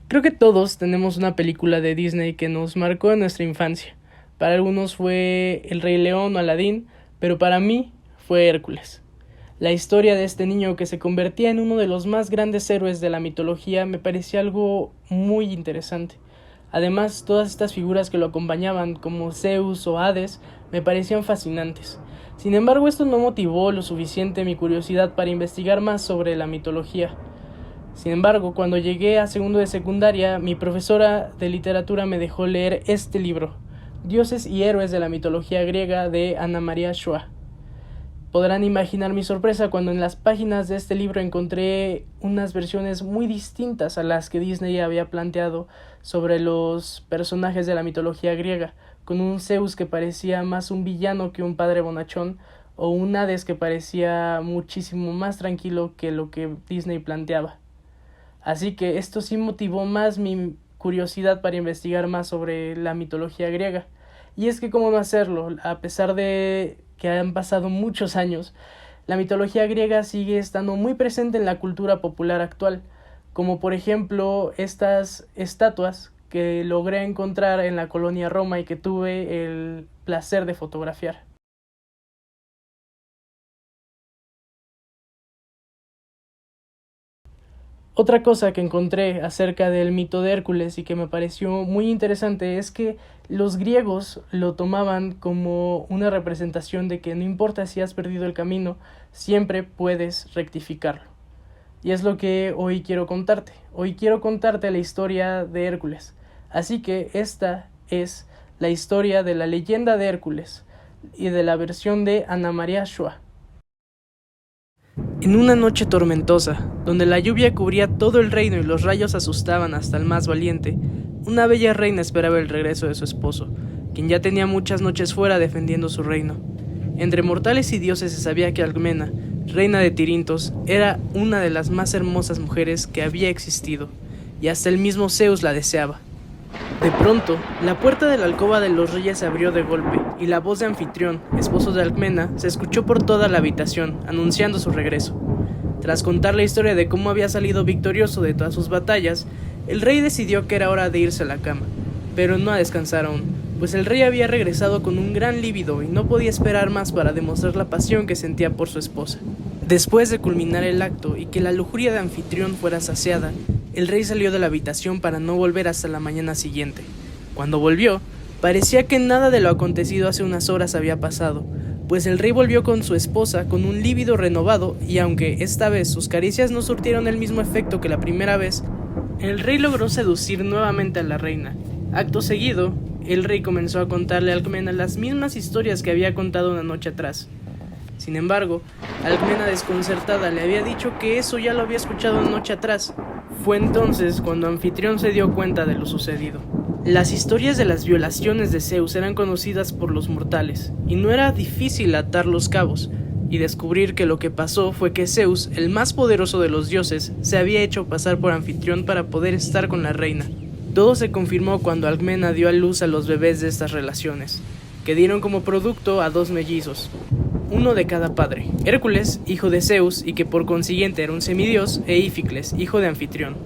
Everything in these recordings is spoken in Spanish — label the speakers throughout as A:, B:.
A: Creo que todos tenemos una película de Disney que nos marcó en nuestra infancia. Para algunos fue El Rey León o Aladín, pero para mí fue Hércules. La historia de este niño que se convertía en uno de los más grandes héroes de la mitología me parecía algo muy interesante. Además, todas estas figuras que lo acompañaban, como Zeus o Hades, me parecían fascinantes. Sin embargo, esto no motivó lo suficiente mi curiosidad para investigar más sobre la mitología. Sin embargo, cuando llegué a segundo de secundaria, mi profesora de literatura me dejó leer este libro, Dioses y héroes de la mitología griega, de Anna Maria Schwa. Podrán imaginar mi sorpresa cuando en las páginas de este libro encontré unas versiones muy distintas a las que Disney había planteado sobre los personajes de la mitología griega, con un Zeus que parecía más un villano que un padre bonachón, o un Hades que parecía muchísimo más tranquilo que lo que Disney planteaba. Así que esto sí motivó más mi curiosidad para investigar más sobre la mitología griega. Y es que cómo no hacerlo, a pesar de que han pasado muchos años, la mitología griega sigue estando muy presente en la cultura popular actual, como por ejemplo estas estatuas que logré encontrar en la colonia Roma y que tuve el placer de fotografiar. Otra cosa que encontré acerca del mito de Hércules y que me pareció muy interesante es que los griegos lo tomaban como una representación de que no importa si has perdido el camino, siempre puedes rectificarlo. Y es lo que hoy quiero contarte. Hoy quiero contarte la historia de Hércules. Así que esta es la historia de la leyenda de Hércules y de la versión de Anna Maria Schwa. En una noche tormentosa, donde la lluvia cubría todo el reino y los rayos asustaban hasta el más valiente, una bella reina esperaba el regreso de su esposo, quien ya tenía muchas noches fuera defendiendo su reino. Entre mortales y dioses se sabía que Alcmena, reina de Tirintos, era una de las más hermosas mujeres que había existido, y hasta el mismo Zeus la deseaba. De pronto, la puerta de la alcoba de los reyes se abrió de golpe, y la voz de Anfitrión, esposo de Alcmena, se escuchó por toda la habitación, anunciando su regreso. Tras contar la historia de cómo había salido victorioso de todas sus batallas, el rey decidió que era hora de irse a la cama, pero no a descansar aún, pues el rey había regresado con un gran lívido y no podía esperar más para demostrar la pasión que sentía por su esposa. Después de culminar el acto y que la lujuria de Anfitrión fuera saciada, el rey salió de la habitación para no volver hasta la mañana siguiente. Cuando volvió, parecía que nada de lo acontecido hace unas horas había pasado, pues el rey volvió con su esposa con un lívido renovado y aunque esta vez sus caricias no surtieron el mismo efecto que la primera vez, el rey logró seducir nuevamente a la reina. Acto seguido, el rey comenzó a contarle a Alcmena las mismas historias que había contado una noche atrás. Sin embargo, Alcmena desconcertada le había dicho que eso ya lo había escuchado una noche atrás. Fue entonces cuando Anfitrión se dio cuenta de lo sucedido. Las historias de las violaciones de Zeus eran conocidas por los mortales, y no era difícil atar los cabos, y descubrir que lo que pasó fue que Zeus, el más poderoso de los dioses, se había hecho pasar por Anfitrión para poder estar con la reina. Todo se confirmó cuando Alcmena dio a luz a los bebés de estas relaciones, que dieron como producto a dos mellizos, uno de cada padre, Hércules, hijo de Zeus y que por consiguiente era un semidios, e Íficles, hijo de Anfitrión.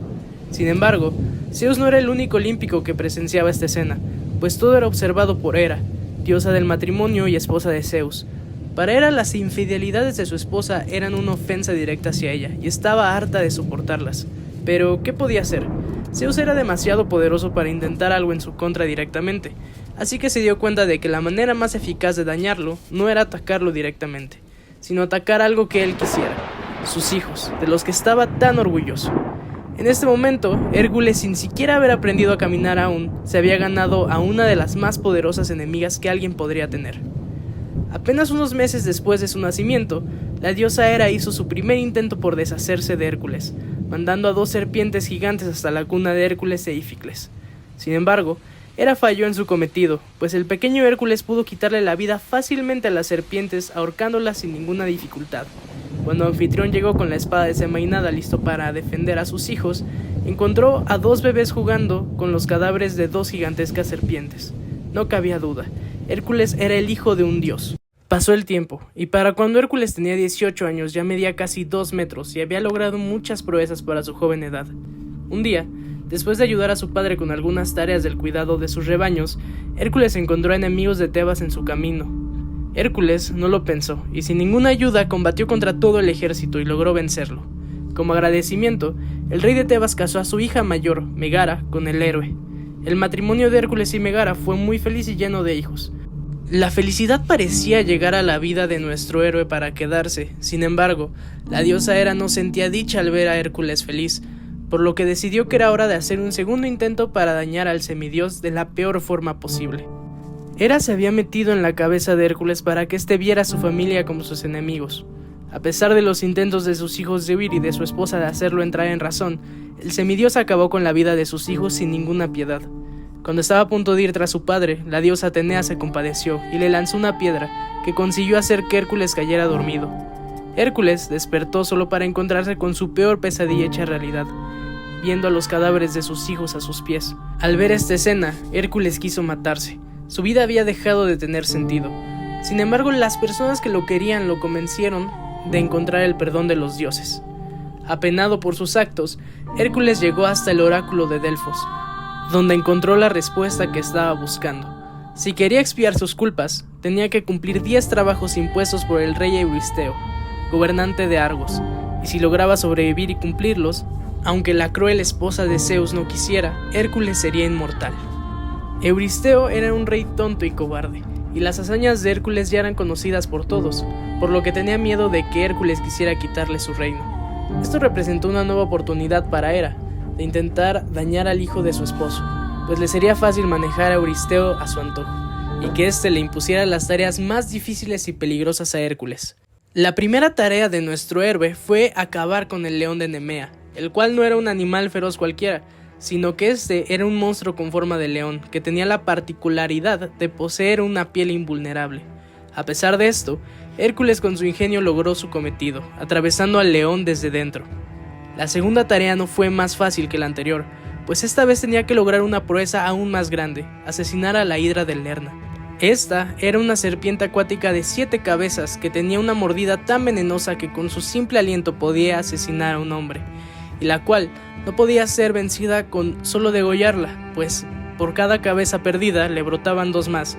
A: Sin embargo, Zeus no era el único olímpico que presenciaba esta escena, pues todo era observado por Hera, diosa del matrimonio y esposa de Zeus. Para Hera las infidelidades de su esposa eran una ofensa directa hacia ella, y estaba harta de soportarlas. Pero, ¿qué podía hacer? Zeus era demasiado poderoso para intentar algo en su contra directamente, así que se dio cuenta de que la manera más eficaz de dañarlo no era atacarlo directamente, sino atacar algo que él quisiera, sus hijos, de los que estaba tan orgulloso. En este momento, Hércules, sin siquiera haber aprendido a caminar aún, se había ganado a una de las más poderosas enemigas que alguien podría tener. Apenas unos meses después de su nacimiento, la diosa Hera hizo su primer intento por deshacerse de Hércules, mandando a dos serpientes gigantes hasta la cuna de Hércules e Íficles. Sin embargo, Hera falló en su cometido, pues el pequeño Hércules pudo quitarle la vida fácilmente a las serpientes, ahorcándolas sin ninguna dificultad. Cuando Anfitrión llegó con la espada desenvainada listo para defender a sus hijos, encontró a dos bebés jugando con los cadáveres de dos gigantescas serpientes. No cabía duda, Hércules era el hijo de un dios. Pasó el tiempo, y para cuando Hércules tenía 18 años ya medía casi 2 metros y había logrado muchas proezas para su joven edad. Un día, después de ayudar a su padre con algunas tareas del cuidado de sus rebaños, Hércules encontró enemigos de Tebas en su camino. Hércules no lo pensó y sin ninguna ayuda combatió contra todo el ejército y logró vencerlo. Como agradecimiento, el rey de Tebas casó a su hija mayor, Megara, con el héroe. El matrimonio de Hércules y Megara fue muy feliz y lleno de hijos. La felicidad parecía llegar a la vida de nuestro héroe para quedarse. Sin embargo, la diosa Hera no sentía dicha al ver a Hércules feliz, por lo que decidió que era hora de hacer un segundo intento para dañar al semidios de la peor forma posible. Hera se había metido en la cabeza de Hércules para que éste viera a su familia como sus enemigos. A pesar de los intentos de sus hijos de huir y de su esposa de hacerlo entrar en razón, el semidios acabó con la vida de sus hijos sin ninguna piedad. Cuando estaba a punto de ir tras su padre, la diosa Atenea se compadeció y le lanzó una piedra que consiguió hacer que Hércules cayera dormido. Hércules despertó solo para encontrarse con su peor pesadilla hecha realidad, viendo a los cadáveres de sus hijos a sus pies. Al ver esta escena, Hércules quiso matarse. Su vida había dejado de tener sentido. Sin embargo, las personas que lo querían lo convencieron de encontrar el perdón de los dioses. Apenado por sus actos, Hércules llegó hasta el oráculo de Delfos, donde encontró la respuesta que estaba buscando. Si quería expiar sus culpas, tenía que cumplir 10 trabajos impuestos por el rey Euristeo, gobernante de Argos, y si lograba sobrevivir y cumplirlos, aunque la cruel esposa de Zeus no quisiera, Hércules sería inmortal. Euristeo era un rey tonto y cobarde, y las hazañas de Hércules ya eran conocidas por todos, por lo que tenía miedo de que Hércules quisiera quitarle su reino. Esto representó una nueva oportunidad para Hera, de intentar dañar al hijo de su esposo, pues le sería fácil manejar a Euristeo a su antojo, y que éste le impusiera las tareas más difíciles y peligrosas a Hércules. La primera tarea de nuestro héroe fue acabar con el león de Nemea, el cual no era un animal feroz cualquiera, sino que este era un monstruo con forma de león, que tenía la particularidad de poseer una piel invulnerable. A pesar de esto, Hércules con su ingenio logró su cometido, atravesando al león desde dentro. La segunda tarea no fue más fácil que la anterior, pues esta vez tenía que lograr una proeza aún más grande, asesinar a la hidra de Lerna. Esta era una serpiente acuática de 7 cabezas que tenía una mordida tan venenosa que con su simple aliento podía asesinar a un hombre, y la cual no podía ser vencida con solo degollarla, pues por cada cabeza perdida le brotaban 2 más,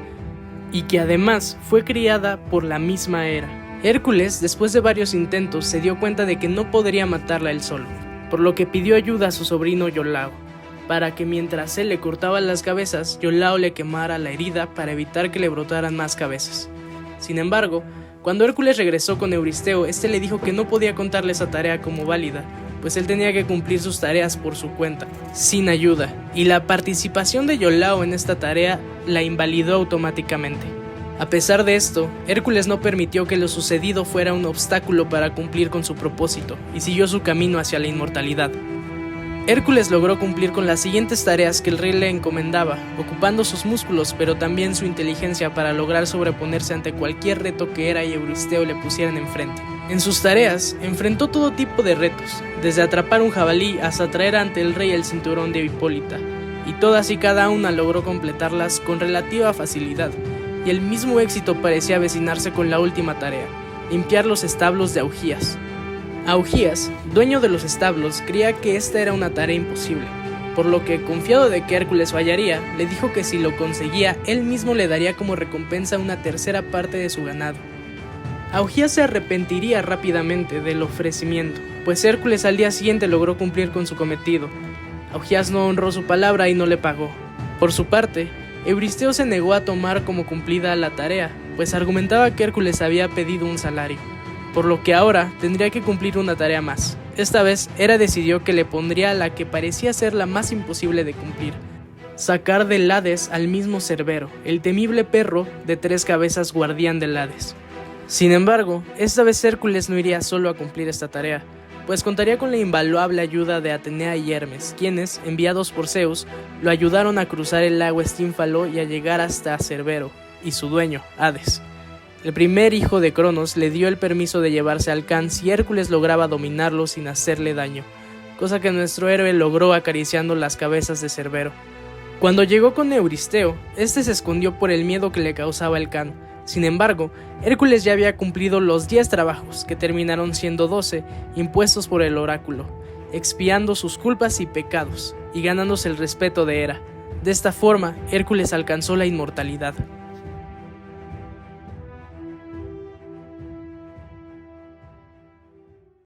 A: y que además fue criada por la misma Hera. Hércules, después de varios intentos, se dio cuenta de que no podría matarla él solo, por lo que pidió ayuda a su sobrino Iolao, para que mientras él le cortaba las cabezas, Iolao le quemara la herida para evitar que le brotaran más cabezas. Sin embargo, cuando Hércules regresó con Euristeo, este le dijo que no podía contarle esa tarea como válida, pues él tenía que cumplir sus tareas por su cuenta, sin ayuda, y la participación de Iolao en esta tarea la invalidó automáticamente. A pesar de esto, Hércules no permitió que lo sucedido fuera un obstáculo para cumplir con su propósito, y siguió su camino hacia la inmortalidad. Hércules logró cumplir con las siguientes tareas que el rey le encomendaba, ocupando sus músculos pero también su inteligencia para lograr sobreponerse ante cualquier reto que Hera y Euristeo le pusieran enfrente. En sus tareas, enfrentó todo tipo de retos, desde atrapar un jabalí hasta traer ante el rey el cinturón de Hipólita, y todas y cada una logró completarlas con relativa facilidad, y el mismo éxito parecía avecinarse con la última tarea, limpiar los establos de Augías. Augías, dueño de los establos, creía que esta era una tarea imposible, por lo que, confiado de que Hércules fallaría, le dijo que si lo conseguía, él mismo le daría como recompensa una tercera parte de su ganado. Augías se arrepentiría rápidamente del ofrecimiento, pues Hércules al día siguiente logró cumplir con su cometido. Augías no honró su palabra y no le pagó. Por su parte, Euristeo se negó a tomar como cumplida la tarea, pues argumentaba que Hércules había pedido un salario, por lo que ahora tendría que cumplir una tarea más. Esta vez, Hera decidió que le pondría la que parecía ser la más imposible de cumplir: sacar del Hades al mismo Cerbero, el temible perro de 3 cabezas guardián del Hades. Sin embargo, esta vez Hércules no iría solo a cumplir esta tarea, pues contaría con la invaluable ayuda de Atenea y Hermes, quienes, enviados por Zeus, lo ayudaron a cruzar el lago Estínfalo y a llegar hasta Cerbero y su dueño, Hades. El primer hijo de Cronos le dio el permiso de llevarse al Can si Hércules lograba dominarlo sin hacerle daño, cosa que nuestro héroe logró acariciando las cabezas de Cerbero. Cuando llegó con Euristeo, este se escondió por el miedo que le causaba el Can. Sin embargo, Hércules ya había cumplido los 10 trabajos, que terminaron siendo 12, impuestos por el oráculo, expiando sus culpas y pecados, y ganándose el respeto de Hera. De esta forma, Hércules alcanzó la inmortalidad.